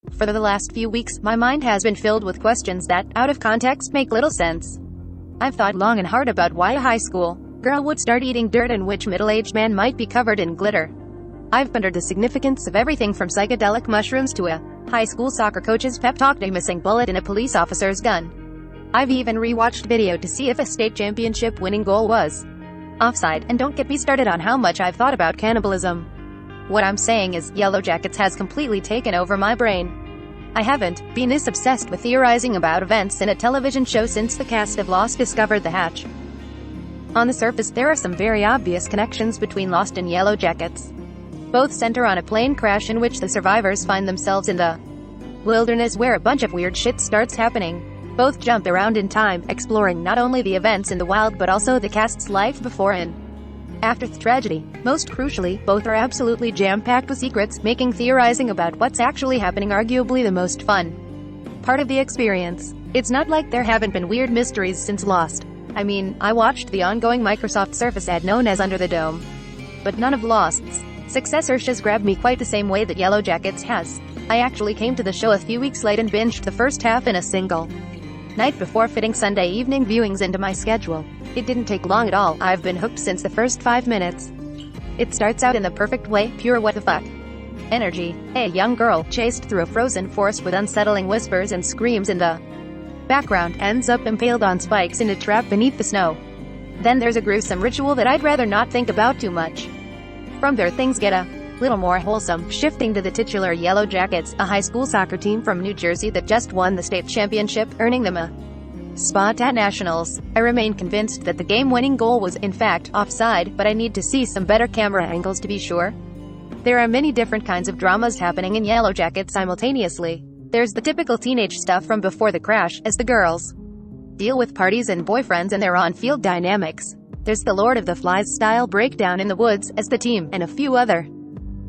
For the last few weeks, my mind has been filled with questions that, out of context, make little sense. I've thought long and hard about why a high school girl would start eating dirt and which middle-aged man might be covered in glitter. I've pondered the significance of everything from psychedelic mushrooms to a high school soccer coach's pep talk to a missing bullet in a police officer's gun. I've even rewatched video to see if a state championship winning goal was offside, and don't get me started on how much I've thought about cannibalism. What I'm saying is, Yellowjackets has completely taken over my brain. I haven't been this obsessed with theorizing about events in a television show since the cast of Lost discovered the hatch. On the surface, there are some very obvious connections between Lost and Yellowjackets. Both center on a plane crash in which the survivors find themselves in the wilderness where a bunch of weird shit starts happening. Both jump around in time, exploring not only the events in the wild but also the cast's life before and after the tragedy. Most crucially, both are absolutely jam-packed with secrets, making theorizing about what's actually happening arguably the most fun part of the experience. It's not like there haven't been weird mysteries since Lost. I mean, I watched the ongoing Microsoft Surface ad known as Under the Dome. But none of Lost's successor shows grabbed me quite the same way that Yellowjackets has. I actually came to the show a few weeks late and binged the first half in a single night before fitting Sunday evening viewings into my schedule. It didn't take long at all. I've been hooked since the first 5 minutes. It starts out in the perfect way, pure what the fuck energy. A young girl, chased through a frozen forest with unsettling whispers and screams in the background, ends up impaled on spikes in a trap beneath the snow. Then there's a gruesome ritual that I'd rather not think about too much. From there things get a little more wholesome, shifting to the titular Yellowjackets, a high school soccer team from New Jersey that just won the state championship, earning them a spot at nationals. I remain convinced that the game-winning goal was in fact offside, but I need to see some better camera angles to be sure. There are many different kinds of dramas happening in Yellowjackets simultaneously. There's the typical teenage stuff from before the crash, as the girls deal with parties and boyfriends and their on-field dynamics. There's the Lord of the Flies-style breakdown in the woods, as the team, and a few other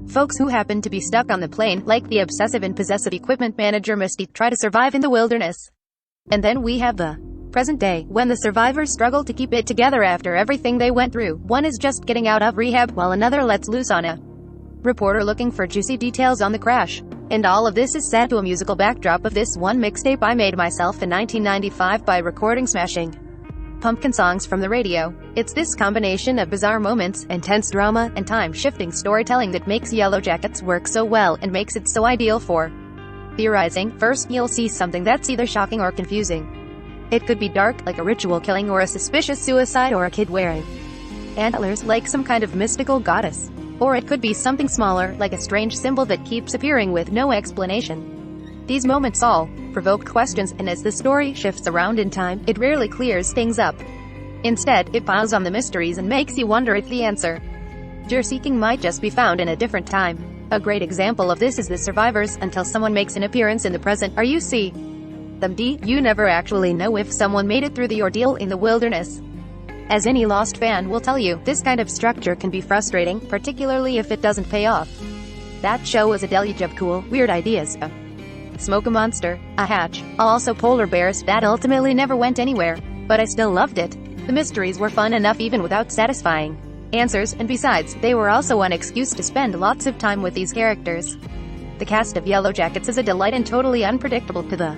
folks who happen to be stuck on the plane, like the obsessive and possessive equipment manager Misty, try to survive in the wilderness. And then we have the present day, when the survivors struggle to keep it together after everything they went through. One is just getting out of rehab, while another lets loose on a reporter looking for juicy details on the crash. And all of this is set to a musical backdrop of this one mixtape I made myself in 1995 by recording smashing pumpkin songs from the radio. It's this combination of bizarre moments, intense drama, and time-shifting storytelling that makes Yellowjackets work so well, and makes it so ideal for theorizing. First, you'll see something that's either shocking or confusing. It could be dark, like a ritual killing or a suspicious suicide or a kid wearing antlers, like some kind of mystical goddess. Or it could be something smaller, like a strange symbol that keeps appearing with no explanation. These moments all provoke questions, and as the story shifts around in time, it rarely clears things up. Instead, it piles on the mysteries and makes you wonder if the answer you're seeking might just be found in a different time. A great example of this is the survivors, until someone makes an appearance in the present, or you see them. You never actually know if someone made it through the ordeal in the wilderness. As any Lost fan will tell you, this kind of structure can be frustrating, particularly if it doesn't pay off. That show was a deluge of cool, weird ideas. A smoke a monster, a hatch, also polar bears, that ultimately never went anywhere. But I still loved it. The mysteries were fun enough even without satisfying answers, and besides, they were also an excuse to spend lots of time with these characters. The cast of Yellowjackets is a delight and totally unpredictable, to the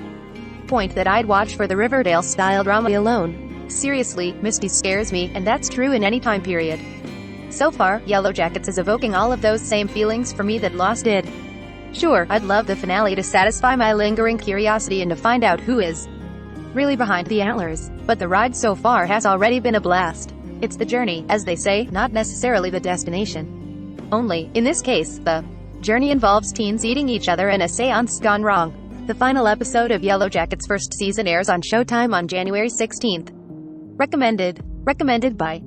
point that I'd watch for the Riverdale-style drama alone. Seriously, Misty scares me, and that's true in any time period. So far, Yellowjackets is evoking all of those same feelings for me that Lost did. Sure, I'd love the finale to satisfy my lingering curiosity and to find out who is really behind the antlers. But the ride so far has already been a blast. It's the journey, as they say, not necessarily the destination. Only, in this case, the journey involves teens eating each other and a seance gone wrong. The final episode of Yellowjackets' first season airs on Showtime on January 16th. Recommended by